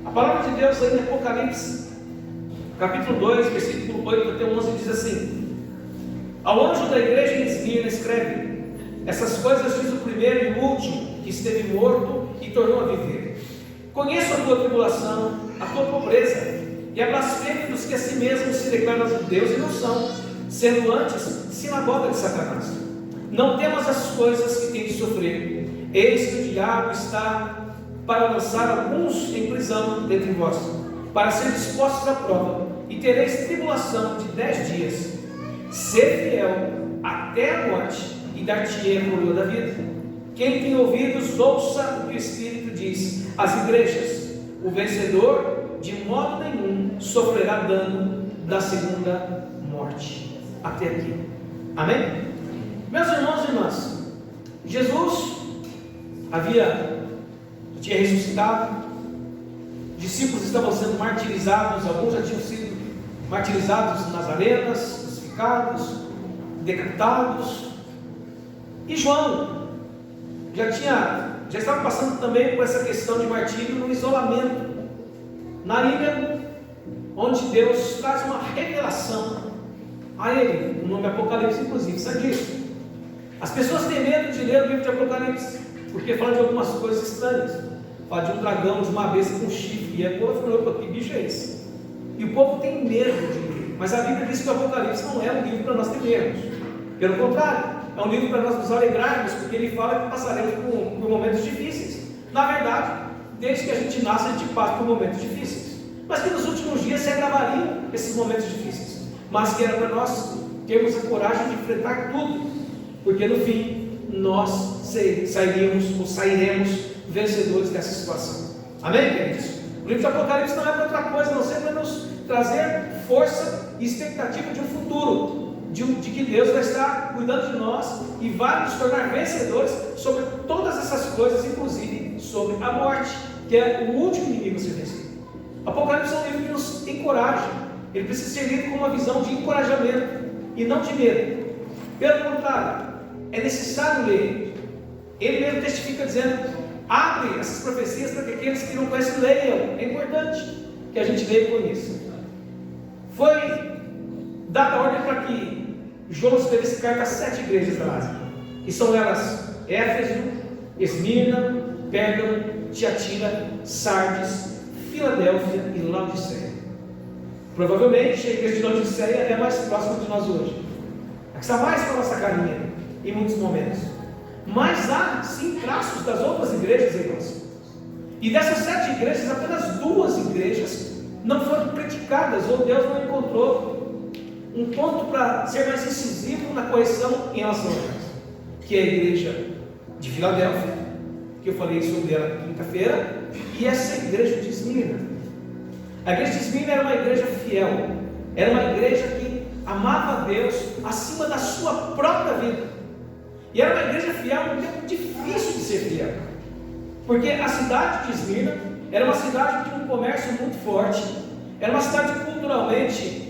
A palavra de Deus aí em Apocalipse, capítulo 2, versículo 8 até 11, diz assim: ao anjo da igreja em Esmirna escreve: essas coisas diz o primeiro e o último, que esteve morto e tornou a viver. Conheço a tua tribulação, a tua pobreza e a blasfêmia dos que a si mesmos se declaram judeus e não são, sendo antes sinagoga de Satanás. Não temas as coisas que tens de sofrer. Eis que o diabo está para lançar alguns em prisão dentre vós, para ser dispostos à prova, e tereis tribulação de 10 dias. Ser fiel até a morte, e dar-te-ei a coroa da vida. Quem tem ouvidos, ouça o que o Espírito diz às igrejas. O vencedor, de modo nenhum, sofrerá dano da segunda morte. Até aqui. Amém? Meus irmãos e irmãs, Jesus tinha ressuscitado, discípulos estavam sendo martirizados, alguns já tinham sido martirizados nas arenas, crucificados, decapitados, e João já estava passando também por essa questão de martírio no isolamento, na ilha, onde Deus traz uma revelação a ele, o nome Apocalipse inclusive, sabe disso? As pessoas têm medo de ler o livro de Apocalipse, porque fala de algumas coisas estranhas, fala de um dragão, de uma besta com chifre, e a povo falou: que bicho é esse? E o povo tem medo de ler, mas a Bíblia diz que o Apocalipse não é um livro para nós temermos, pelo contrário, é um livro para nós nos alegrarmos, porque ele fala que passaremos por momentos difíceis. Na verdade, desde que a gente nasce, a gente passa por momentos difíceis, mas que nos últimos dias se agravariam esses momentos difíceis, mas que era para nós termos a coragem de enfrentar tudo, porque no fim nós sairemos vencedores dessa situação. Amém, queridos? O livro de Apocalipse não é para outra coisa, não ser para nos trazer força e expectativa de um futuro, de que Deus vai estar cuidando de nós e vai nos tornar vencedores sobre todas essas coisas, inclusive sobre a morte, que é o último inimigo a ser vencido. Apocalipse é um livro que nos encoraja, ele precisa ser lido com uma visão de encorajamento e não de medo. Pelo contrário, é necessário ler. Ele mesmo testifica dizendo: abre essas profecias para que aqueles que não conhecem leiam. É importante que a gente leia e conheça. Foi dada a ordem para que João escrevesse carta a 7 igrejas da Ásia, que são elas Éfeso, Esmirna, Pérgamo, Tiatira, Sardes, Filadélfia e Laodiceia. Provavelmente a igreja de Laodiceia é mais próxima de nós hoje, a que está mais com a nossa carinha em muitos momentos, mas há sim traços das outras igrejas, irmãos. E dessas 7 igrejas, apenas 2 igrejas não foram criticadas, ou Deus não encontrou um ponto para ser mais incisivo na correção em relação a elas, que é a igreja de Filadélfia, que eu falei sobre ela quinta-feira, e essa igreja de Esmirna. A igreja de Esmirna era uma igreja fiel, era uma igreja que amava a Deus acima da sua própria vida, e era uma igreja fiel num tempo difícil de ser fiel, porque a cidade de Esmirna era uma cidade que tinha um comércio muito forte, era uma cidade culturalmente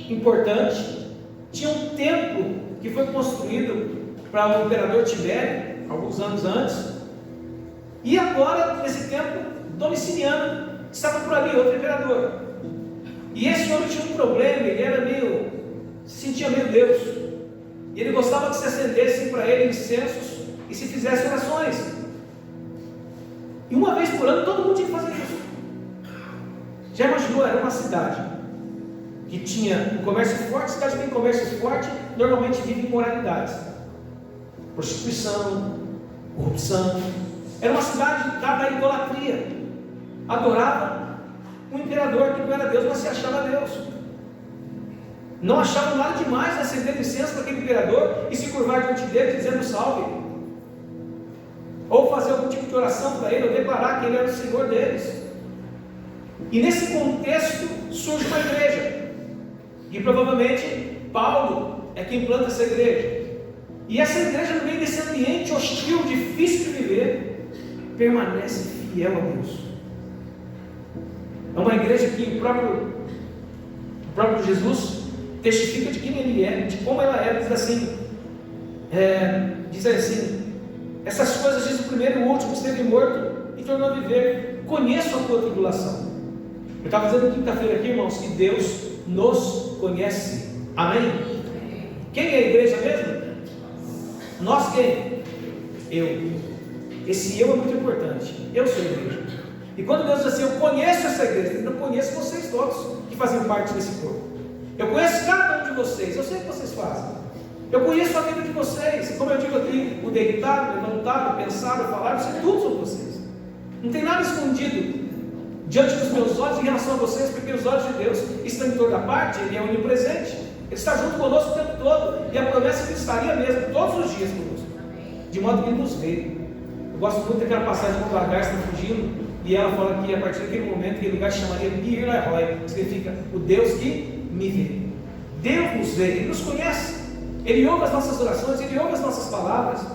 importante, tinha um templo que foi construído para o imperador Tibério, alguns anos antes, e agora, nesse tempo, Domiciano estava por ali, outro imperador, e esse homem tinha um problema, ele se sentia meio Deus, e ele gostava que se acendessem para ele incensos e se fizessem orações, e uma vez por ano todo mundo tinha que fazer isso. Já imaginou? Era uma cidade que tinha um comércio forte. Cidade que tem comércio forte normalmente vive imoralidades, prostituição, corrupção. Era uma cidade dada à idolatria, adorava um imperador que não era Deus, mas se achava Deus. Não achavam nada demais acender incenso para aquele imperador e se curvar diante dele dizendo salve, ou fazer algum tipo de oração para ele, ou declarar que ele era o Senhor deles. E nesse contexto surge uma igreja, e provavelmente Paulo é quem planta essa igreja, e essa igreja, no meio desse ambiente hostil, difícil de viver, permanece fiel a Deus. É uma igreja que o próprio Jesus testifica de quem ele é, de como ela é. Diz assim, essas coisas diz o primeiro e o último, esteve morto e tornou a viver. conheço a tua tribulação. Eu estava dizendo quinta-feira aqui, irmãos, que Deus nos conhece. Amém? Quem é a igreja mesmo? Nós quem? Eu. Esse eu é muito importante. Eu sou a igreja. E quando Deus diz assim, eu conheço essa igreja, eu conheço vocês todos que fazem parte desse corpo. Eu conheço cada um de vocês, eu sei o que vocês fazem. Eu conheço a vida de vocês. Como eu digo aqui, o deitado, o levantado, o pensado, o falar, eu sei tudo sobre vocês. Não tem nada escondido diante dos meus olhos em relação a vocês, porque os olhos de Deus estão em toda parte, Ele é onipresente. Ele está junto conosco o tempo todo. E a promessa é que Ele estaria mesmo, todos os dias conosco, de modo que Ele nos vê. Eu gosto muito daquela passagem quando a Agar está fugindo, e ela fala que a partir daquele momento, aquele lugar chamaria Ir-Lahai, que significa o Deus que me vê. Deus nos vê, Ele nos conhece, Ele ouve as nossas orações, Ele ouve as nossas palavras.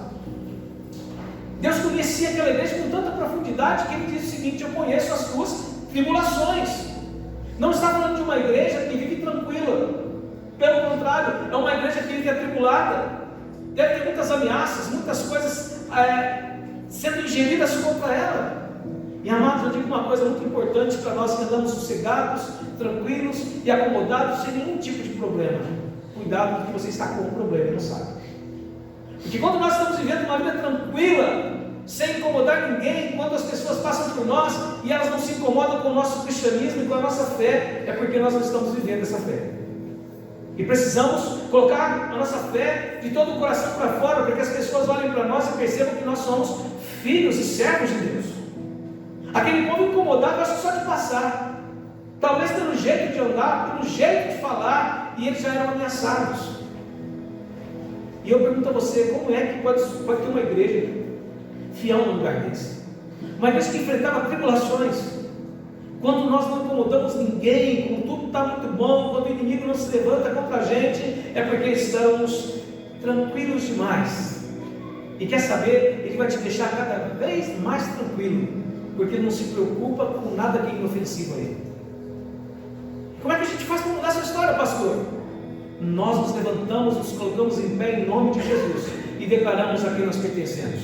Deus conhecia aquela igreja com tanta profundidade que Ele diz o seguinte: eu conheço as tuas tribulações. Não está falando de uma igreja que vive tranquila, pelo contrário, é uma igreja que vive atribulada, deve ter muitas ameaças, muitas coisas sendo ingeridas contra ela. E amados, eu digo uma coisa muito importante para nós que andamos sossegados, tranquilos e acomodados, sem nenhum tipo de problema. Cuidado, porque você está com um problema e não sabe. Porque quando nós estamos vivendo uma vida tranquila, sem incomodar ninguém, quando as pessoas passam por nós e elas não se incomodam com o nosso cristianismo e com a nossa fé, é porque nós não estamos vivendo essa fé. E precisamos colocar a nossa fé de todo o coração para fora, para que as pessoas olhem para nós e percebam que nós somos filhos e servos de Deus. Aquele povo incomodado, acho que só de passar, talvez pelo jeito de andar, pelo jeito de falar, e eles já eram ameaçados. E eu pergunto a você, como é que pode ter uma igreja fiel num lugar desse? Uma igreja que enfrentava tribulações, quando nós não incomodamos ninguém, quando tudo está muito bom, quando o inimigo não se levanta contra a gente, é porque estamos tranquilos demais. E quer saber, Ele vai te deixar cada vez mais tranquilo, porque Ele não se preocupa com nada que é inofensivo a Ele. Como é que a gente faz para mudar essa história, pastor? Nós nos levantamos, nos colocamos em pé em nome de Jesus e declaramos a quem nós pertencemos.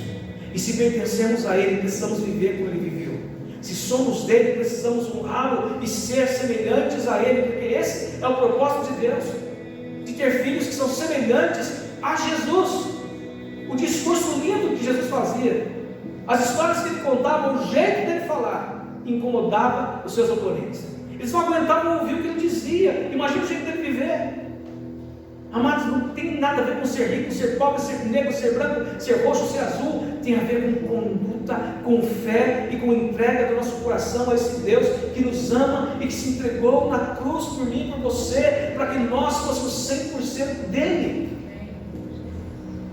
E se pertencemos a Ele, precisamos viver como Ele viveu. Se somos dele, precisamos honrá-lo e ser semelhantes a Ele, porque esse é o propósito de Deus, de ter filhos que são semelhantes a Jesus. O discurso lindo que Jesus fazia, as histórias que Ele contava, o jeito dele falar, incomodava os seus oponentes. Eles não aguentavam ouvir o que Ele dizia. Imagina o jeito dele viver. Amados, não tem nada a ver com ser rico, ser pobre, ser negro, ser branco, ser roxo, ser azul. Tem a ver com conduta, com fé e com entrega do nosso coração a esse Deus que nos ama e que se entregou na cruz por mim e por você, para que nós fôssemos 100% dele.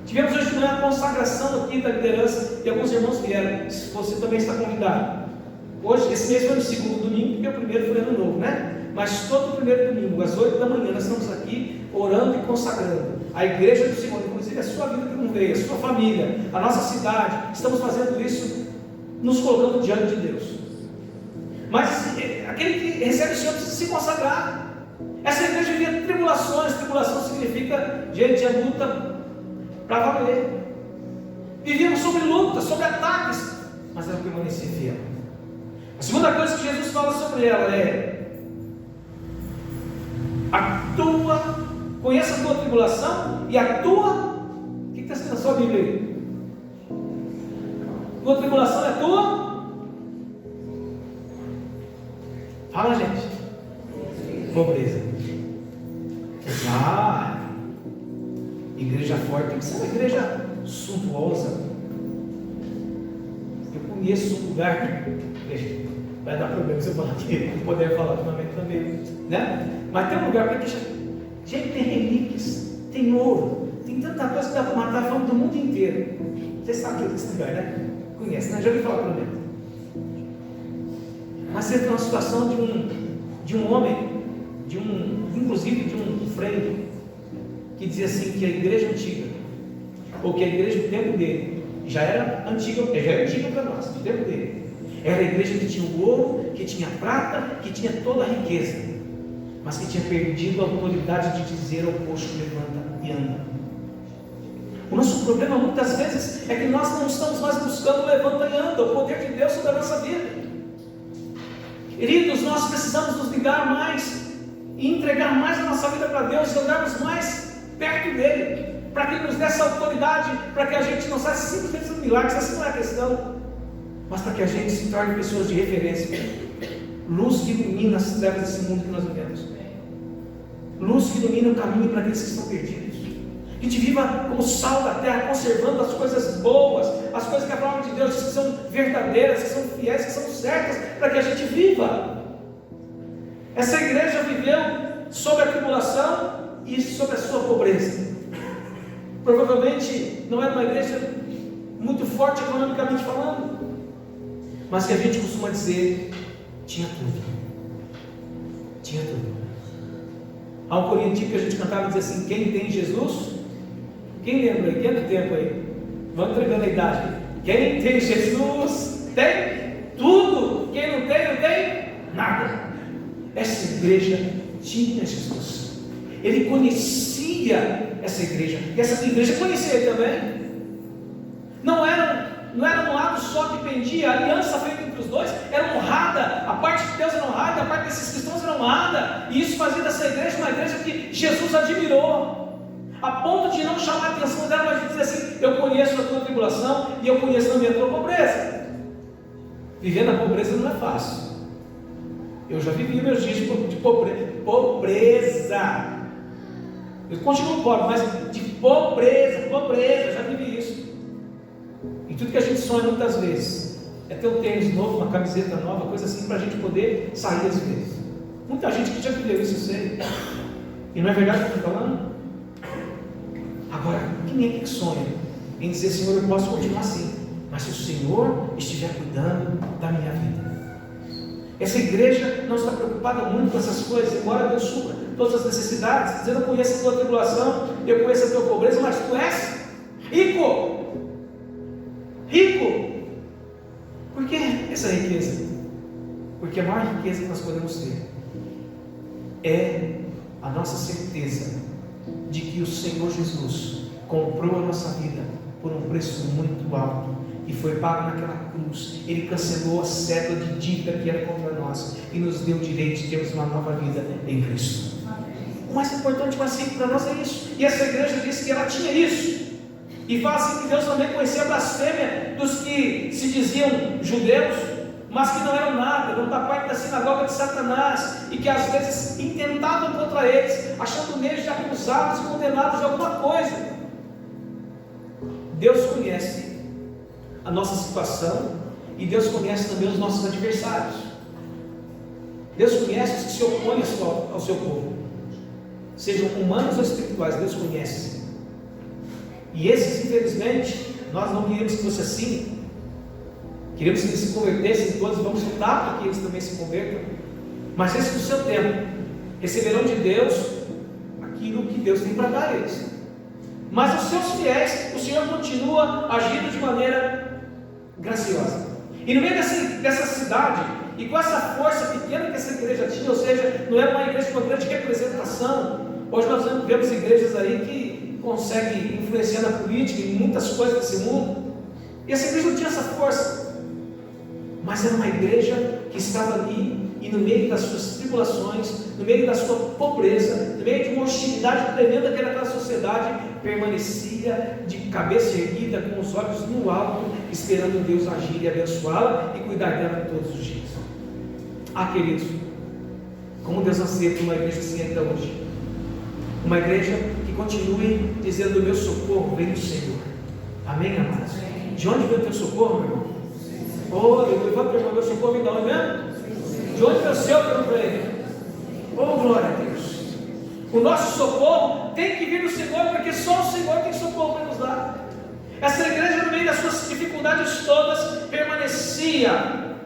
Tivemos hoje de manhã a consagração aqui da liderança e alguns irmãos vieram. Você também está convidado. Hoje, esse mês foi no segundo domingo, porque o primeiro foi ano novo, né? Mas todo primeiro domingo, às 8 da manhã, nós estamos aqui orando e consagrando a igreja do Senhor, inclusive a sua vida que não veio, a sua família, a nossa cidade. Estamos fazendo isso, nos colocando diante de Deus. Mas aquele que recebe o Senhor precisa se consagrar. Essa igreja vivia tribulações. Tribulação significa, gente, é luta para valer. Vivíamos sobre lutas, sobre ataques, mas ela permanecia fiel. A segunda coisa que Jesus fala sobre ela é: conheça a tua tribulação e a tua. O que está escrito na sua Bíblia aí? Tua tribulação é tua? Fala, gente. Pobreza. Igreja forte tem que ser uma igreja suntuosa. Eu conheço um lugar. Vai dar problema se eu falar aqui, não poder falar também, né? Mas tem um lugar que gente, tem relíquias, tem ouro, tem tanta coisa que dá para matar a fome do mundo inteiro. Você sabe desse lugar, né? Conhece, né? Já ouviu falar pelo menos. Mas você tem uma situação de um homem, inclusive de um frei, que dizia assim que a igreja antiga, ou que a igreja do tempo dele, já era antiga para nós, do tempo dele. Era a igreja que tinha o ouro, que tinha a prata, que tinha toda a riqueza, mas que tinha perdido a autoridade de dizer ao coxo: levanta e anda. O nosso problema muitas vezes é que nós não estamos mais buscando levanta e anda, o poder de Deus sobre a nossa vida. Queridos, nós precisamos nos ligar mais e entregar mais a nossa vida para Deus e andarmos mais perto dele, para que Ele nos dê essa autoridade, para que a gente não saia simplesmente dos milagres, essa não é a questão, mas para que a gente se torne pessoas de referência, luz que ilumina as trevas desse mundo que nós vivemos, luz que ilumina o caminho para aqueles que estão perdidos, que a gente viva como sal da terra, conservando as coisas boas, as coisas que a palavra de Deus diz que são verdadeiras, que são fiéis, que são certas, para que a gente viva. Essa igreja viveu sob a tribulação e sob a sua pobreza. Provavelmente não era uma igreja muito forte economicamente falando, mas que a gente costuma dizer, tinha tudo. Tinha tudo. Há um corinho antigo que a gente cantava e dizia assim: quem tem Jesus? Quem lembra aí? Quem é do tempo aí? Vamos entregando a idade. Quem tem Jesus tem tudo. Quem não tem, não tem nada. Essa igreja tinha Jesus. Ele conhecia essa igreja. E essa igreja conhecia ele também. Não era um lado só que pendia. A aliança feita entre os dois era honrada. A parte de Deus era honrada, a parte desses cristãos era honrada. E isso fazia dessa igreja uma igreja que Jesus admirou, a ponto de não chamar a atenção dela, mas de dizer assim: eu conheço a tua tribulação e eu conheço também a tua pobreza. Viver na pobreza não é fácil. Eu já vivi meus dias de pobreza. Eu continuo pobre, mas de pobreza, já vivi isso. E tudo que a gente sonha muitas vezes é ter um tênis novo, uma camiseta nova, coisa assim, para a gente poder sair às vezes. Muita gente que já viveu isso, eu sei. E não é verdade o que eu estou falando? Agora, quem é que sonha em dizer: Senhor, eu posso continuar assim, mas se o Senhor estiver cuidando da minha vida? Essa igreja não está preocupada muito com essas coisas, embora Deus supra todas as necessidades, dizendo: eu conheço a tua tribulação, eu conheço a tua pobreza, mas tu és rico. Rico. Por que essa riqueza? Porque a maior riqueza que nós podemos ter é a nossa certeza de que o Senhor Jesus comprou a nossa vida por um preço muito alto e foi pago naquela cruz. Ele cancelou a cédula de dívida que era contra nós e nos deu o direito de termos uma nova vida em Cristo. O mais importante, mais simples para nós é isso. E essa igreja disse que ela tinha isso. E fala assim que Deus também conhecia a blasfêmia dos que se diziam judeus, mas que não eram nada, não da parte da sinagoga de Satanás, e que às vezes intentavam contra eles, achando meios de acusá-los e condená-los de alguma coisa. Deus conhece a nossa situação e Deus conhece também os nossos adversários. Deus conhece os que se opõem ao seu povo, sejam humanos ou espirituais. Deus conhece. E esses, infelizmente, nós não queríamos que fosse assim. Queríamos que eles se convertessem todos, vamos lutar para que eles também se convertam. Mas esses, no seu tempo, receberão de Deus aquilo que Deus tem para dar a eles. Mas os seus fiéis, o Senhor continua agindo de maneira graciosa. E no meio dessa cidade, e com essa força pequena que essa igreja tinha, ou seja, não era uma igreja de uma grande representação. Hoje nós vemos igrejas aí que conseguem influenciar na política e em muitas coisas desse mundo. E essa igreja não tinha essa força, mas era uma igreja que estava ali, e no meio das suas tribulações, no meio da sua pobreza, no meio de uma hostilidade tremenda que era aquela sociedade, permanecia de cabeça erguida, com os olhos no alto, esperando Deus agir e abençoá-la e cuidar dela todos os dias. Ah, queridos, como Deus aceita uma igreja assim ainda hoje, uma igreja que continue dizendo: o meu socorro vem do Senhor. Amém, amados? De onde vem o teu socorro, meu irmão? Oh, levanta o meu socorro, vem de onde mesmo? De onde vem o seu, meu irmão? Oh, glória a Deus. O nosso socorro tem que vir do Senhor, porque só o Senhor tem socorro para nos dar. Essa igreja, no meio das suas dificuldades todas, permanecia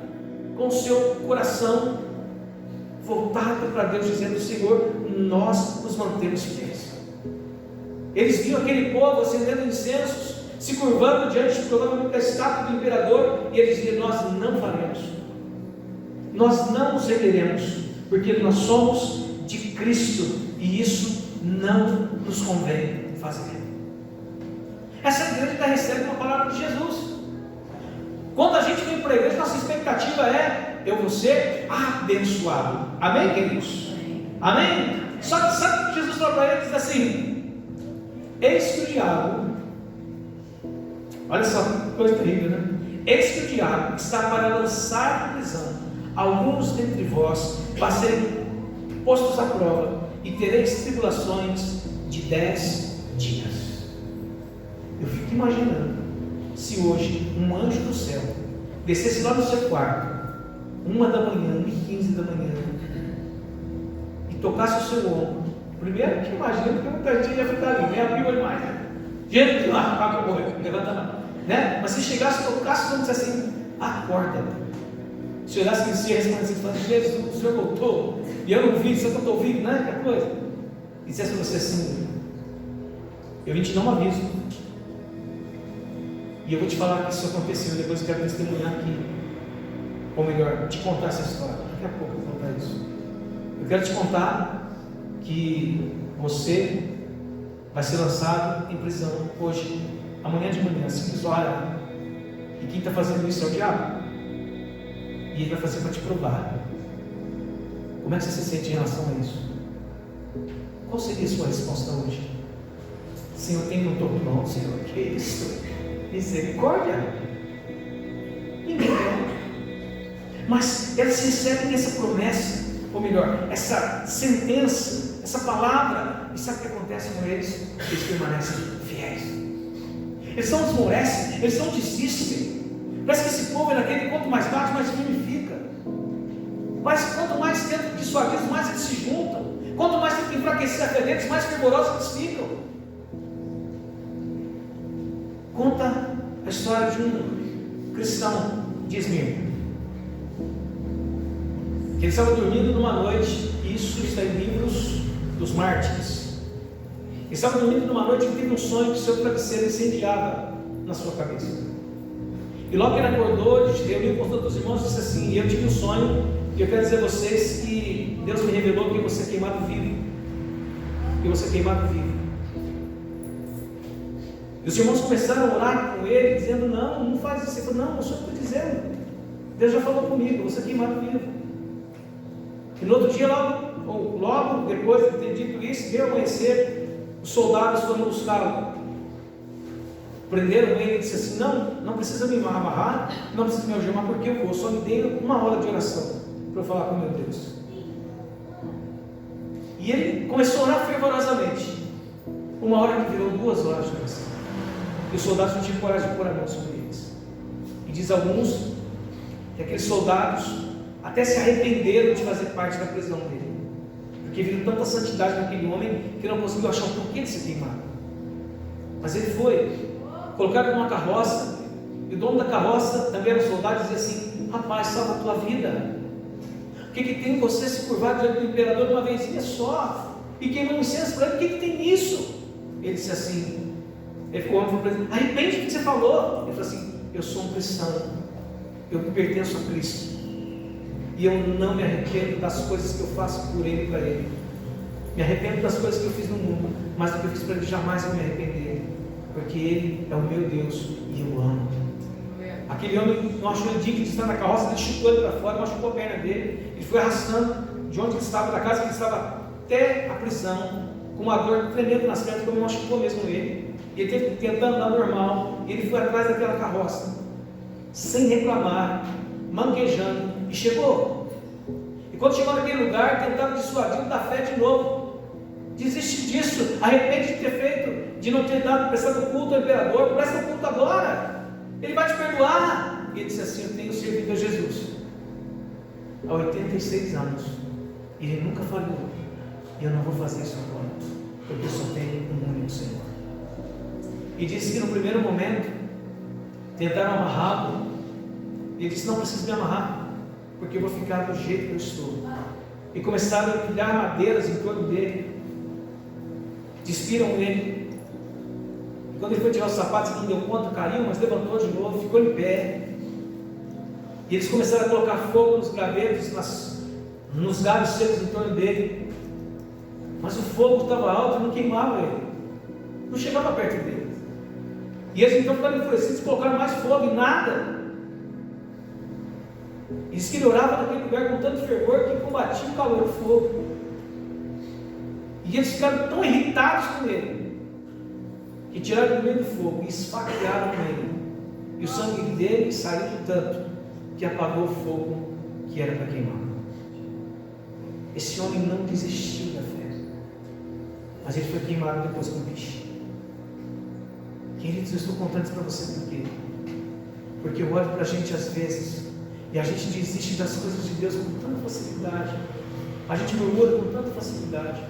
com o seu coração voltado para Deus, dizendo: Senhor, nós nos mantemos fiéis. Eles viam aquele povo acendendo incensos, se curvando diante provavelmente da estátua do imperador, e eles diziam: nós não faremos, nós não nos renderemos, porque nós somos de Cristo e isso não nos convém fazer. Essa igreja já recebe uma palavra de Jesus. Quando a gente vem para a igreja, nossa expectativa é eu vou ser abençoado. Amém, queridos? Amém? Só que sabe o que Jesus falou para eles assim: eis que o diabo, olha só que coisa terrível, né? Eis que o diabo está para lançar em prisão alguns dentre vós, para serem postos à prova, e tereis tribulações de 10 dias. Eu fico imaginando, se hoje um anjo do céu descesse lá no seu quarto, 1h, 1h15 da manhã, e tocasse o seu ombro, primeiro que imagina que muita gente ia ficar ali, nem abriu ele mais, né? Gente lá, levanta a mão, né? Mas se chegasse, tocasse, vamos dizer assim, acorda. Se olhasse em si, respondesse assim, falando: Jesus, o Senhor voltou, e eu não vi, só que eu estou ouvindo, né? Que coisa. E dissesse para você assim: eu vim te dar um aviso, e eu vou te falar que isso aconteceu, depois eu quero testemunhar aqui, ou melhor, te contar essa história. Daqui a pouco eu vou contar isso. Eu quero te contar que você vai ser lançado em prisão hoje, amanhã de manhã, simples hora, e quem está fazendo isso é o diabo. E ele vai fazer para te provar. Como é que você se sente em relação a isso? Qual seria a sua resposta hoje? Senhor, eu não estou pronto, Senhor. Que isso? Misericórdia? Ninguém quer. Mas eles recebem essa promessa, ou melhor, essa sentença, essa palavra. E sabe o que acontece com eles? Eles permanecem fiéis. Eles não esmorecem, eles não desistem. Parece que esse povo é daquele: quanto mais bate, mais firme fica. Mas quanto mais tempo dissuadidos, mais eles se juntam. Quanto mais tempo enfraquecer a fé deles, mais fervorosos eles ficam. Conta a história de um cristão de Esmirna, que ele estava dormindo numa noite. Isso está em livros dos mártires. Ele estava dormindo numa noite e teve um sonho que seu travesseiro incendiava na sua cabeça. E logo que ele acordou, ele reuniu com todos os irmãos e disse assim: eu tive um sonho, e eu quero dizer a vocês que Deus me revelou que você é queimado vivo. Que você é queimado vivo. E os irmãos começaram a orar com ele, dizendo: não faz isso. Ele falou: não, eu só estou dizendo, Deus já falou comigo, você é queimado vivo. E no outro dia, logo depois de ter dito isso, veio amanhecer, os soldados foram buscá-lo. Prenderam ele e disse assim: não precisa me amarrar, não precisa me algemar, porque eu vou, só me dê 1 hora de oração para eu falar com meu Deus. E ele começou a orar fervorosamente. 1 hora que virou 2 horas de oração. E os soldados não tinham coragem de pôr a mão sobre eles. E diz alguns que aqueles soldados até se arrependeram de fazer parte da prisão dele, porque viram tanta santidade naquele homem que não conseguiu achar o porquê de ser queimado. Mas ele foi colocado numa carroça, e o dono da carroça também era um soldado, e dizia assim: rapaz, salva a tua vida. O que tem você se curvar diante do imperador uma vezinha só, e queimou incenso para ele? O que tem nisso? Ele disse assim, ele ficou homem e falou para ele: arrepende do que você falou. Ele falou assim: eu sou um cristão, eu pertenço a Cristo, e eu não me arrependo das coisas que eu faço por ele e para ele. Me arrependo das coisas que eu fiz no mundo, mas do que eu fiz para ele jamais eu me arrepender, porque ele é o meu Deus e eu amo. Aquele homem não achou ele digno de estar na carroça, ele chutou ele para fora, machucou a perna dele, ele foi arrastando de onde ele estava, da casa que ele estava, até a prisão, com uma dor tremenda nas pernas, como machucou mesmo ele. E ele teve que tentar andar normal, e ele foi atrás daquela carroça, sem reclamar, manquejando, e chegou. E quando chegou naquele lugar, tentaram dissuadi-lo da fé de novo. Desiste disso, arrepende de ter feito, de não ter prestado culto ao imperador, presta culto agora, ele vai te perdoar. E ele disse assim: eu tenho servido a Jesus há 86 anos, e ele nunca falhou, e eu não vou fazer isso agora, porque eu só tenho um único Senhor. E disse que no primeiro momento tentaram amarrá-lo, e ele disse: não preciso me amarrar, porque eu vou ficar do jeito que eu estou. E começaram a empilhar madeiras em torno dele, despiram ele. E quando ele foi tirar os sapatos, não deu conta, caiu, mas levantou de novo, ficou em pé. E eles começaram a colocar fogo nos gravetos, nos galhos secos em torno dele. Mas o fogo estava alto e não queimava ele, não chegava perto dele. E eles então ficaram enfurecidos, colocaram mais fogo e nada. E diz que ele orava naquele lugar com tanto fervor que combatia o calor do fogo. E eles ficaram tão irritados com ele, que tiraram ele do meio do fogo e esfaquearam ele. E o sangue dele saiu tanto que apagou o fogo que era para queimar. Esse homem não desistiu da fé, mas ele foi queimado depois com o bicho. Queridos, eu estou contando isso para você por quê? Porque eu olho para a gente às vezes e a gente desiste das coisas de Deus com tanta facilidade. A gente murmura com tanta facilidade.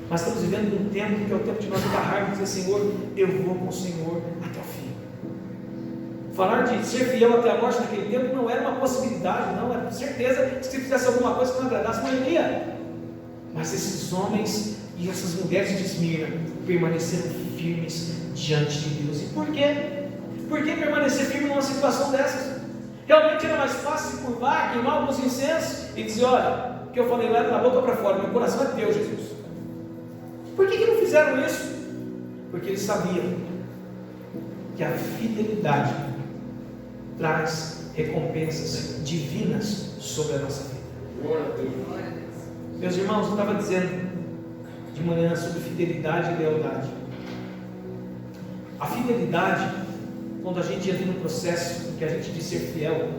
Mas estamos vivendo num tempo que é o tempo de nós agarrarmos e dizer: Senhor, eu vou com o Senhor até o fim. Falar de ser fiel até a morte naquele tempo não era uma possibilidade, não, era certeza que se fizesse alguma coisa que não agradasse, não iria. Mas esses homens e essas mulheres de Esmirna permaneceram firmes diante de Deus. E por quê? Por que permanecer firme numa situação dessas? Realmente era mais fácil se curvar, queimar alguns incensos e dizer: olha, o que eu falei lá era da boca para fora, meu coração é teu, Jesus. Por que não fizeram isso? Porque eles sabiam que a fidelidade traz recompensas divinas sobre a nossa vida. Meus irmãos, eu estava dizendo de manhã sobre fidelidade e lealdade. A fidelidade, quando a gente entra no processo que a gente diz ser fiel,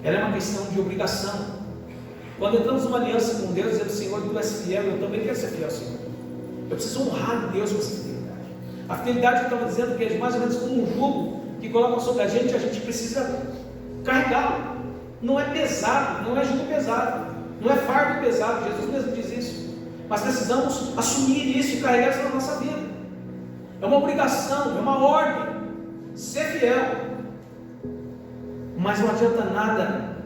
ela é uma questão de obrigação. Quando entramos numa aliança com Deus, dizendo: Senhor, tu és fiel, eu também quero ser fiel, Senhor. Eu preciso honrar Deus com essa fidelidade. A fidelidade, eu estava dizendo, que é mais ou menos como um jugo que colocam sobre a gente precisa carregá-lo. Não é pesado, não é jugo pesado, não é fardo pesado. Jesus mesmo diz isso. Mas precisamos assumir isso e carregar isso na nossa vida. É uma obrigação, é uma ordem. Ser fiel. Mas não adianta nada.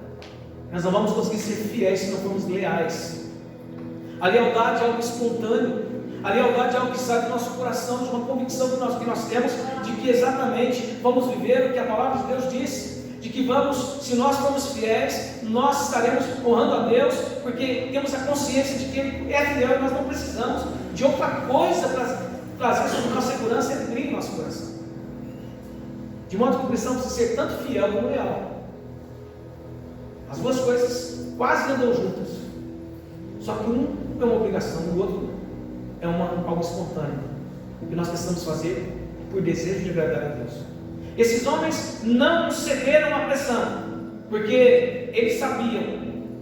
Nós não vamos conseguir ser fiéis se não formos leais. A lealdade é algo espontâneo. A lealdade é algo que sai do nosso coração, de uma convicção que nós temos de que exatamente vamos viver o que a palavra de Deus diz. De que vamos, se nós formos fiéis, nós estaremos honrando a Deus, porque temos a consciência de que Ele é fiel e nós não precisamos de outra coisa para trazer sobre nossa segurança e alegria em nosso coração. De modo que o cristão precisa ser tanto fiel como leal. As duas coisas quase andam juntas. Só que um é uma obrigação, o outro é algo espontâneo. Que nós precisamos fazer por desejo de agradar a Deus. Esses homens não cederam à pressão, porque eles sabiam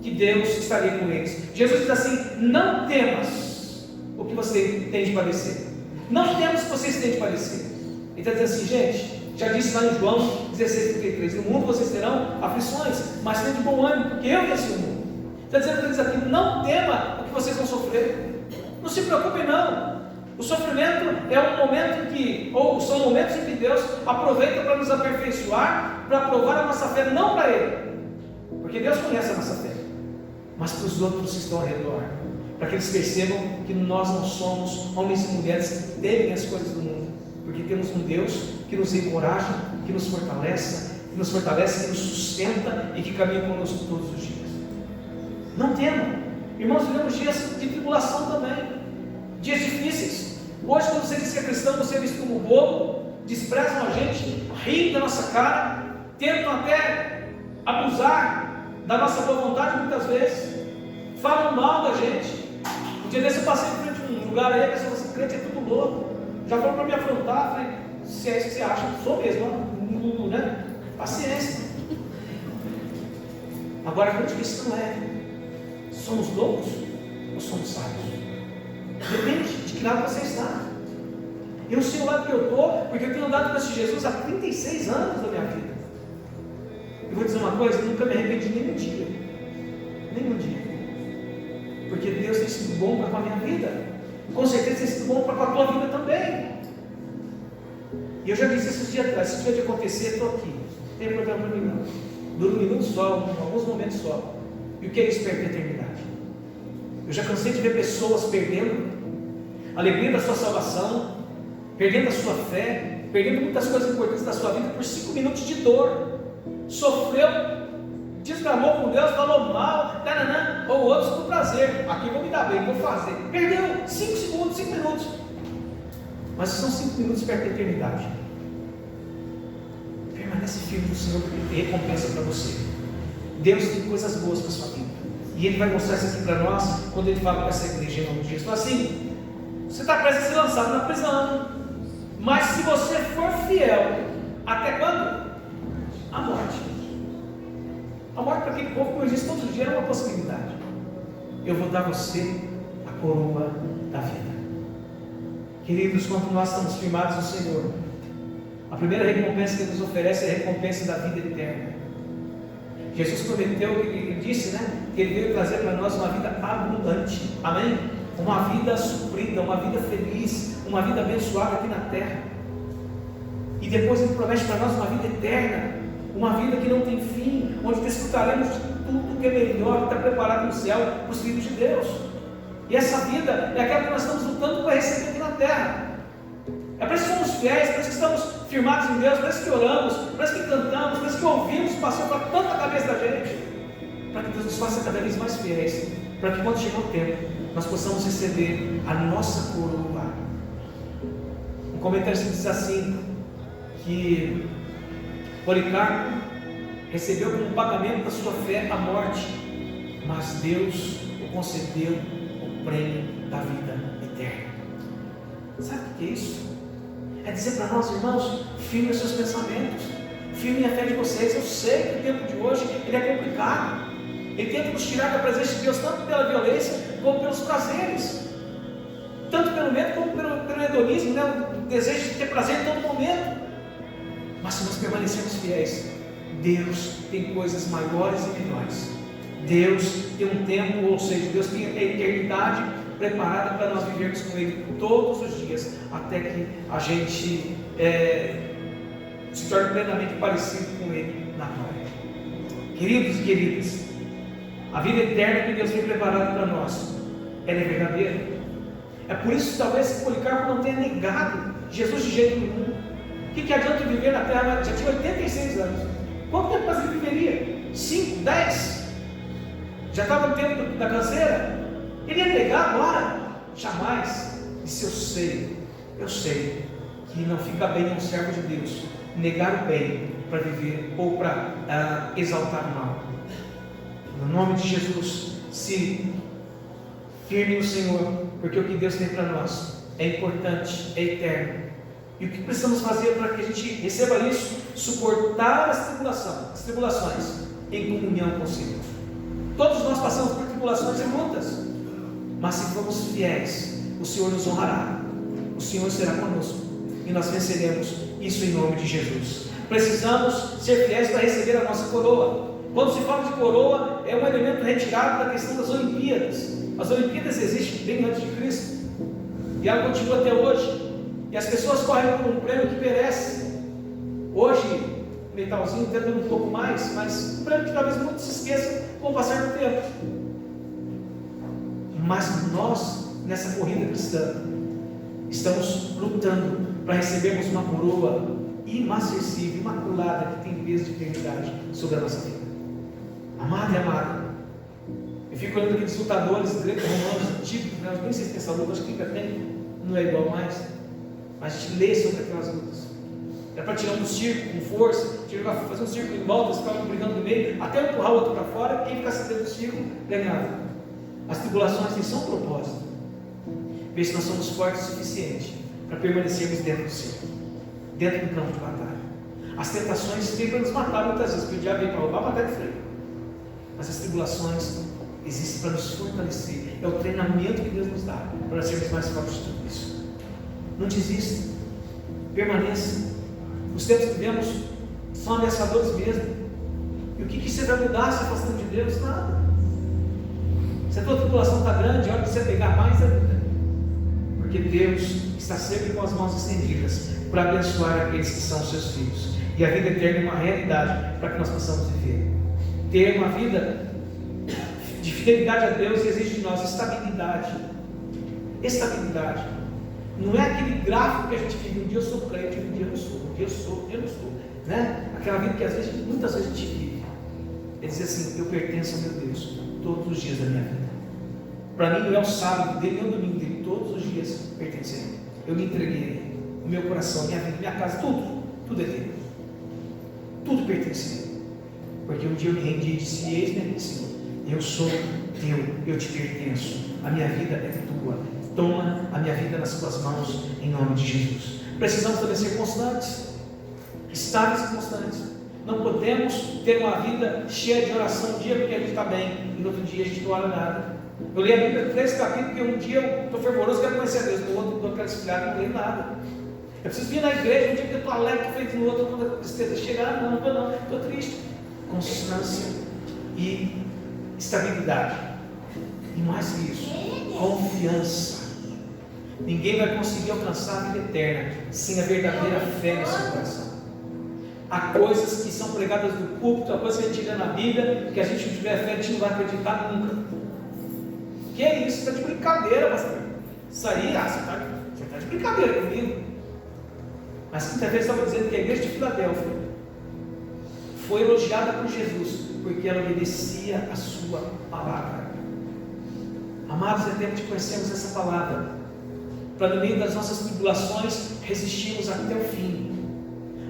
que Deus estaria com eles. Jesus diz assim: não temas o que você tem de padecer. Não temas o que vocês têm de padecer. Ele está dizendo assim: gente, já disse lá em João 16:33, no mundo vocês terão aflições, mas tenham de bom ânimo, porque eu venci o mundo. Está dizendo para eles aqui: não tema o que vocês vão sofrer. Não se preocupem não. O sofrimento é um momento ou são momentos em que Deus aproveita para nos aperfeiçoar, para provar a nossa fé, não para Ele, porque Deus conhece a nossa fé, mas para os outros que estão ao redor, para que eles percebam que nós não somos homens e mulheres que temem as coisas do mundo, porque temos um Deus que nos encoraja, que nos fortalece, que nos sustenta e que caminha conosco todos os dias. Não temam, irmãos, vivemos dias de tribulação também, dias difíceis. Hoje, quando você diz que é cristão, você é visto como bobo, desprezam a gente, riem da nossa cara, tentam até abusar da nossa boa vontade muitas vezes, falam mal da gente. Um dia desse eu passei em frente a um lugar aí, a pessoa falou assim: crente é tudo louco. Já foram para me afrontar, falei: se é isso que você acha, sou mesmo, né? Paciência. Agora a grande questão é: somos loucos ou somos sábios? Depende de que lado você está. Eu sei o lado que eu estou, porque eu tenho andado com esse Jesus há 36 anos da minha vida. Eu vou dizer uma coisa: eu nunca me arrependi nem um dia. Nem um dia. Porque Deus tem sido bom para com a minha vida. Com certeza tem sido bom para com a tua vida também. E eu já disse esses dias atrás: se tiver de acontecer, estou aqui. Não tem problema para mim não. Dura um minuto só, alguns momentos só. E o que é isso perto da eternidade? Eu já cansei de ver pessoas perdendo a alegria da sua salvação, perdendo a sua fé, perdendo muitas coisas importantes da sua vida por 5 minutos de dor. Sofreu, desgramou com Deus, falou mal, taranã, ou outros por prazer. Aqui vou me dar bem, vou fazer. Perdeu 5 segundos, 5 minutos. Mas são 5 minutos perto da eternidade. Permanece firme no Senhor, porque tem recompensa para você. Deus tem coisas boas para a sua vida. E Ele vai mostrar isso aqui para nós quando Ele fala com essa igreja em nome de Jesus. Então, assim, você está prestes a ser lançado na prisão, mas se você for fiel, até quando? A morte. A morte para aquele povo, como eu disse todos os dias, era uma possibilidade. Eu vou dar a você a coroa da vida. Queridos, quando nós estamos firmados no Senhor, a primeira recompensa que Ele nos oferece é a recompensa da vida eterna. Jesus prometeu, Ele disse, que Ele veio trazer para nós uma vida abundante, amém? Uma vida suprida, uma vida feliz, uma vida abençoada aqui na terra. E depois Ele promete para nós uma vida eterna, uma vida que não tem fim, onde desfrutaremos de tudo que é melhor, que está preparado no céu para os filhos de Deus. E essa vida é aquela que nós estamos lutando para receber aqui na terra. É para isso que somos fiéis, para isso que estamos firmados em Deus, para isso que oramos, para isso que cantamos, para isso que ouvimos, passou para tanta cabeça da gente, para que Deus nos faça cada vez mais fiéis, para que quando chegar o tempo, nós possamos receber a nossa coroa. Um comentário diz assim, que Policarpo recebeu como pagamento da sua fé a morte, mas Deus o concedeu o prêmio da vida eterna. Sabe o que é isso? É dizer para nós, irmãos, firmem os seus pensamentos, firmem a fé de vocês. Eu sei que o tempo de hoje ele é complicado, ele tenta nos tirar da presença de Deus, tanto pela violência como pelos prazeres, tanto pelo medo como pelo hedonismo, o desejo de ter prazer em todo momento. Mas se nós permanecermos fiéis, Deus tem coisas maiores e melhores. Deus tem um tempo, ou seja, Deus tem a eternidade preparada para nós vivermos com Ele todos os dias, até que a gente se torne plenamente parecido com Ele na glória. Queridos e queridas, a vida eterna que Deus tem preparado para nós, ela é verdadeira. É por isso que talvez Policarpo não tenha negado Jesus de jeito nenhum. O que adianta viver na terra? Já tinha 86 anos. Quanto tempo mais ele viveria? 5, 10? Já estava no tempo da canseira? Ele ia negar agora? Jamais. Disse: eu sei que não fica bem um servo de Deus negar o bem para viver ou para exaltar o mal. No nome de Jesus, se firme no Senhor, porque o que Deus tem para nós é importante, é eterno. E o que precisamos fazer para que a gente receba isso? Suportar as tribulações em comunhão com o Senhor. Todos nós passamos por tribulações e lutas, mas se formos fiéis, o Senhor nos honrará, o Senhor será conosco e nós venceremos isso em nome de Jesus. Precisamos ser fiéis para receber a nossa coroa. Quando se fala de coroa, é um elemento retirado da questão das Olimpíadas. As Olimpíadas existem bem antes de Cristo e ela continua até hoje. E as pessoas correm por um prêmio que perece. Hoje, metalzinho está dando um pouco mais, mas um prêmio que talvez muitos se esqueçam com o passar do tempo. Mas nós, nessa corrida cristã, estamos lutando para recebermos uma coroa inacessível, imaculada, que tem peso de eternidade sobre a nossa vida. Amado e amada, eu fico olhando aqueles lutadores greco-romanos antigos, eu nem sei se tem essa luta, acho que ainda tem, não é igual mais. Mas a gente lê sobre aquelas lutas. Era para tirar um circo com força, fazer um circo em volta, eles ficavam brigando no meio, até empurrar o outro para fora, quem ficasse dentro do circo ganhava. As tribulações têm só um propósito: ver se nós somos fortes o suficiente para permanecermos dentro do circo, dentro do campo de batalha. As tentações vêm para nos matar muitas vezes, porque o diabo vem para roubar, matar de freio. Mas as tribulações existem para nos fortalecer. É o treinamento que Deus nos dá para sermos mais fortes de tudo isso. Não desista, permaneça. Os tempos que vivemos são ameaçadores mesmo. E o que você vai mudar se afastando de Deus? Nada. Se a tua tribulação está grande, é hora de você pegar mais ainda. Porque Deus está sempre com as mãos estendidas para abençoar aqueles que são seus filhos. E a vida eterna é uma realidade para que nós possamos viver. Ter uma vida de fidelidade a Deus exige de nós estabilidade. Estabilidade. Não é aquele gráfico que a gente vive: um dia eu sou crente, um dia eu não sou, um dia eu sou, um dia eu não sou, né? Aquela vida que às vezes, muitas vezes a gente vive. É dizer assim: eu pertenço a meu Deus todos os dias da minha vida. Para mim não é o sábado dele, nem o domingo dele, todos os dias pertence a Ele. Eu me entreguei a Ele, o meu coração, minha vida, minha casa, tudo é dele. Tudo pertence a Ele. Porque um dia eu me rendi e disse: eis-me aqui, Senhor, eu sou teu, eu te pertenço, a minha vida é tua, toma a minha vida nas tuas mãos, em nome de Jesus. Precisamos também ser constantes, estáveis e constantes. Não podemos ter uma vida cheia de oração um dia porque a gente está bem, e no outro dia a gente não ora nada. Eu leio a Bíblia 3 capítulos, porque um dia eu estou fervoroso, quero conhecer a Deus, no outro eu quero esfriar, não leio nada. Eu preciso vir na igreja, um dia que eu estou alegre, feito no outro, quando a tristeza chegar, não, estou triste. Constância e estabilidade. E mais que isso, confiança. Ninguém vai conseguir alcançar a vida eterna sem a verdadeira fé no seu coração. Há coisas que são pregadas no púlpito, há coisas que a gente lê na Bíblia, que a gente não tiver fé, a gente não vai acreditar nunca. Que é isso? Você está de brincadeira, pastor. Isso aí, você está de brincadeira comigo. Mas quinta-feira estava dizendo que a igreja de Filadélfia foi elogiada por Jesus, porque ela obedecia a sua palavra. Amados, é tempo de conhecermos essa palavra, para no meio das nossas tribulações resistirmos até o fim.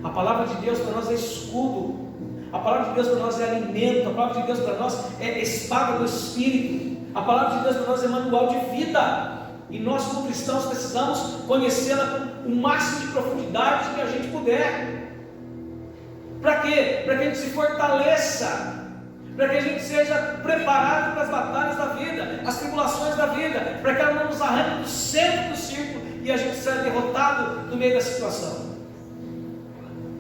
A palavra de Deus para nós é escudo, a palavra de Deus para nós é alimento, a palavra de Deus para nós é espada do Espírito, a palavra de Deus para nós é manual de vida, e nós como cristãos precisamos conhecê-la o máximo de profundidade que a gente puder. Para quê? Para que a gente se fortaleça, para que a gente seja preparado para as batalhas da vida, as tribulações da vida, para que ela não nos arranque do centro do círculo e a gente seja derrotado no meio da situação.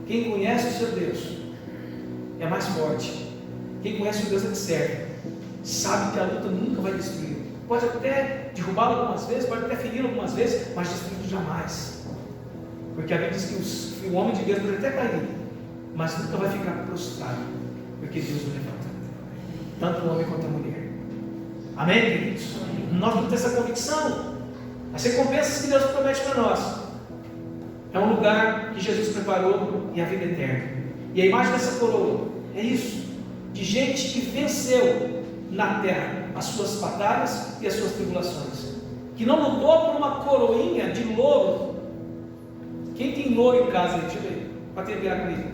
Quem conhece o seu Deus é mais forte. Quem conhece o Deus que serve sabe que a luta nunca vai destruir. Pode até derrubá-lo algumas vezes, pode até feri-lo algumas vezes, mas destruí-lo jamais. Porque a Bíblia diz que o homem de Deus pode até cair, mas nunca vai ficar prostrado, porque Deus o levanta, tanto o homem quanto a mulher. Amém, queridos? Nós temos essa convicção. As recompensas que Deus promete para nós é um lugar que Jesus preparou e a vida eterna. E a imagem dessa coroa é isso, de gente que venceu na terra as suas batalhas e as suas tribulações, que não lutou por uma coroinha de louro. Quem tem louro em casa aí? Deixa eu ver, para terminar comigo.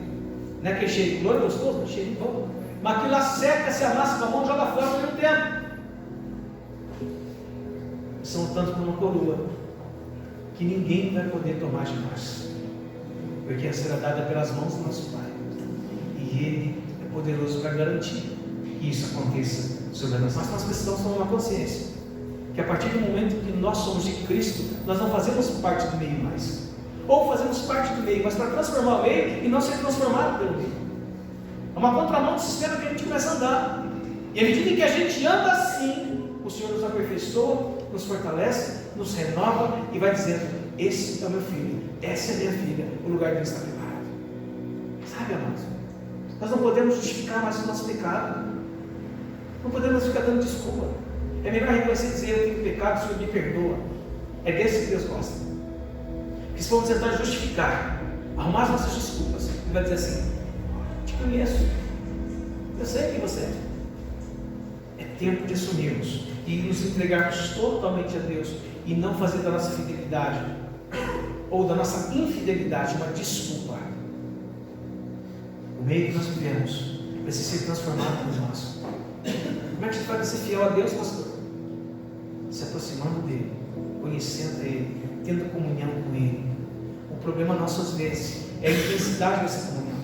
Não é que é cheio de louro, gostoso? Não é cheio de louro. Mas aquilo lá seca, se amassa com a mão, joga fora ao mesmo tempo. São tantos por uma coroa que ninguém vai poder tomar de nós, porque ela será dada pelas mãos do nosso Pai, e Ele é poderoso para garantir que isso aconteça sobre nós. Nós precisamos tomar uma consciência que a partir do momento que nós somos de Cristo, nós não fazemos parte do meio mais, ou fazemos parte do meio, mas para transformar o meio e não ser transformado pelo meio. É uma contramão do sistema que a gente começa a andar, e à medida que a gente anda assim, o Senhor nos aperfeiçoa, nos fortalece, nos renova e vai dizendo: esse é o meu filho, essa é a minha filha, o lugar dele está preparado. Sabe, amados, nós não podemos justificar mais o nosso pecado, não podemos ficar dando desculpa. É melhor reconhecer e dizer: eu tenho pecado, o Senhor me perdoa. É desse que Deus gosta. Porque se formos tentar justificar, arrumar as nossas desculpas, Ele vai dizer assim: te conheço, eu sei quem você é. É tempo de assumirmos e nos entregarmos totalmente a Deus, e não fazer da nossa fidelidade ou da nossa infidelidade uma desculpa. O meio que nós vivemos precisa ser transformado por nós. Como é que a gente vai ser fiel a Deus, pastor? Se aproximando dEle, conhecendo Ele, tendo comunhão com Ele. O problema nosso às vezes é a intensidade dessa comunhão.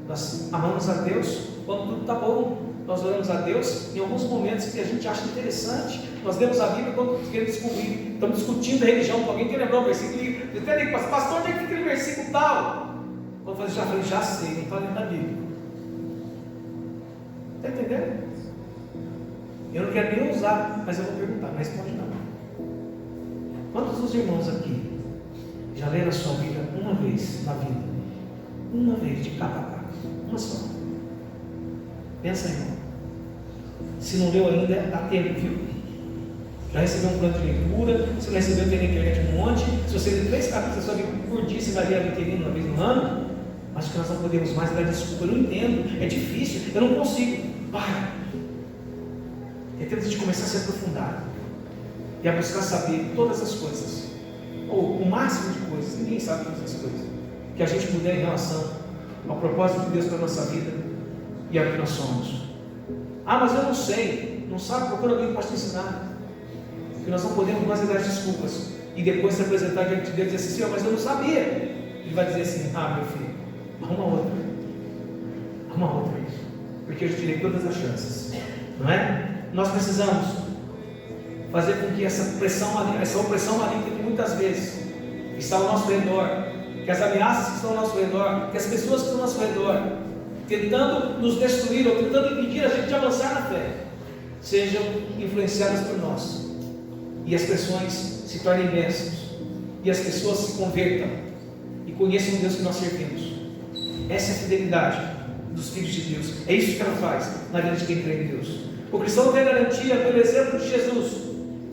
Nós amamos a Deus quando tudo está bom. Nós oramos a Deus em alguns momentos que a gente acha interessante. Nós lemos a Bíblia quando queremos descobrir. Estamos discutindo a religião com alguém que lembrou o versículo. Eu até digo: pastor, onde é que fica aquele versículo tal? Quando eu falei, já sei, não está dentro da Bíblia. Está entendendo? Eu não quero nem usar, mas eu vou perguntar, não responde não. Quantos dos irmãos aqui já leram a sua Bíblia uma vez na vida? Uma vez, de capa a capa. Uma só. Pensa, irmão. Se não leu ainda, dá tempo, viu? Já recebeu um plano de leitura. Se não recebeu, tem na internet um monte. Se você ler 3 capítulos da sua Bíblia por dia, você vai ler a inteirinha uma vez no ano. Mas que nós não podemos mais dar desculpa. Eu não entendo, é difícil, eu não consigo. Para. É tempo de começar a se aprofundar e a buscar saber todas as coisas, ou o máximo de coisas. Ninguém sabe todas as coisas que a gente puder em relação ao propósito de Deus para a nossa vida, E é o que nós somos. Ah, mas eu não sei. Não sabe? Procura alguém que possa te ensinar. Porque nós não podemos mais dar desculpas e depois se apresentar diante de Deus e dizer assim: Senhor, mas eu não sabia. Ele vai dizer assim: ah, meu filho, arruma outra. Arruma outra. Porque eu te tirei todas as chances. Não é? Nós precisamos fazer com que essa opressão maligna que muitas vezes está ao nosso redor, que as ameaças que estão ao nosso redor, que as pessoas que estão ao nosso redor, tentando nos destruir ou tentando impedir a gente de avançar na fé, sejam influenciadas por nós, e as pressões se tornem bênçãos, e as pessoas se convertam e conheçam o Deus que nós servimos. Essa é a fidelidade dos filhos de Deus. É isso que ela faz na vida de quem crê em Deus. O cristão tem a garantia, pelo exemplo de Jesus,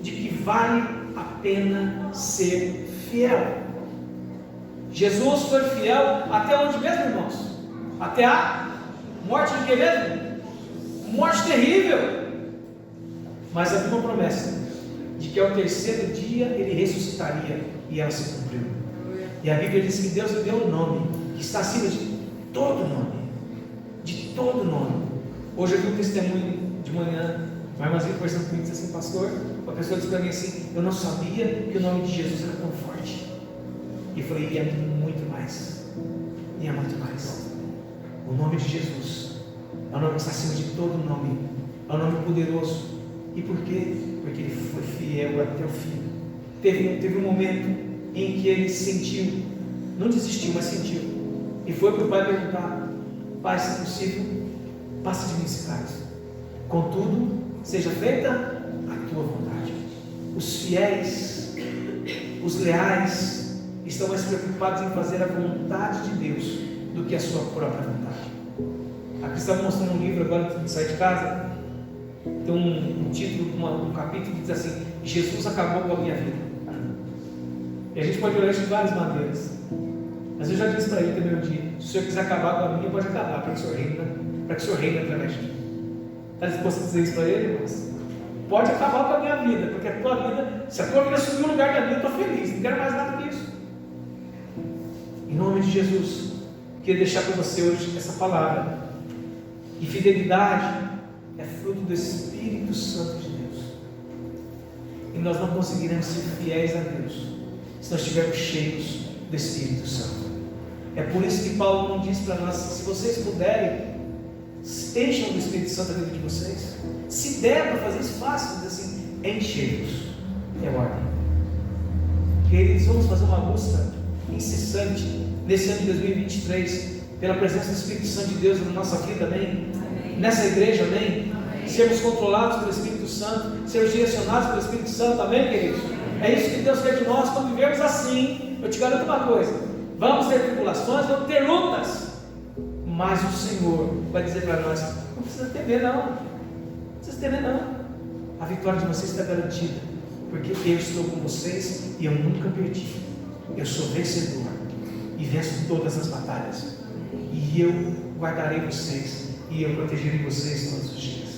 de que vale a pena ser fiel. Jesus foi fiel até onde mesmo, irmãos? Até a morte de que mesmo? Morte terrível. Mas havia uma promessa de que ao terceiro dia ele ressuscitaria, e ela se cumpriu. E a Bíblia diz que Deus lhe deu um nome que está acima de todo nome. De todo nome. Hoje eu vi um testemunho de manhã, uma irmãzinha conversando comigo, disse assim: pastor, uma pessoa disse para mim assim: eu não sabia que o nome de Jesus era tão forte. E eu falei: e é muito mais. E é muito mais. O nome de Jesus é o nome que está acima de todo nome. É um nome poderoso. E por quê? Porque ele foi fiel até o fim. Teve um momento em que ele sentiu, não desistiu, mas sentiu, e foi para o pai perguntar: pai, se é possível, passe de mim esse cálice, contudo seja feita a tua vontade. Os fiéis, os leais, estão mais preocupados em fazer a vontade de Deus do que a sua própria vontade. A Cristã mostrou um livro agora que sai de casa. Tem um título, um capítulo que diz assim: Jesus acabou com a minha vida. E a gente pode olhar isso de várias maneiras. Mas eu já disse para ele também um dia: se o Senhor quiser acabar com a minha, pode acabar, para que o Senhor reine através de mim. Está disposto a dizer isso para ele, irmãos? Pode acabar com a minha vida, porque a tua vida, se a tua vida subir no lugar da minha, eu estou feliz, não quero mais nada que isso. Em nome de Jesus, queria deixar para você hoje essa palavra. E fidelidade é fruto do Espírito Santo de Deus. E nós não conseguiremos ser fiéis a Deus se nós estivermos cheios do Espírito Santo. É por isso que Paulo não diz para nós: se vocês puderem, encham do Espírito Santo a vida de vocês. Se der para fazer isso, fácil, diz assim: enchei-vos. É ordem. Queridos, vamos fazer uma busca incessante nesse ano de 2023 pela presença do Espírito Santo de Deus na nossa vida, amém? Nessa igreja, amém? Sermos controlados pelo Espírito Santo, sermos direcionados pelo Espírito Santo, amém, queridos? É isso que Deus quer de nós. Quando vivermos assim, eu te garanto uma coisa: vamos ter tribulações, vamos ter lutas, mas o Senhor vai dizer para nós: não precisa temer não, não precisa temer não, a vitória de vocês está garantida, porque eu estou com vocês e eu nunca perdi. Eu sou vencedor e venço todas as batalhas, e eu guardarei vocês e eu protegerei vocês todos os dias.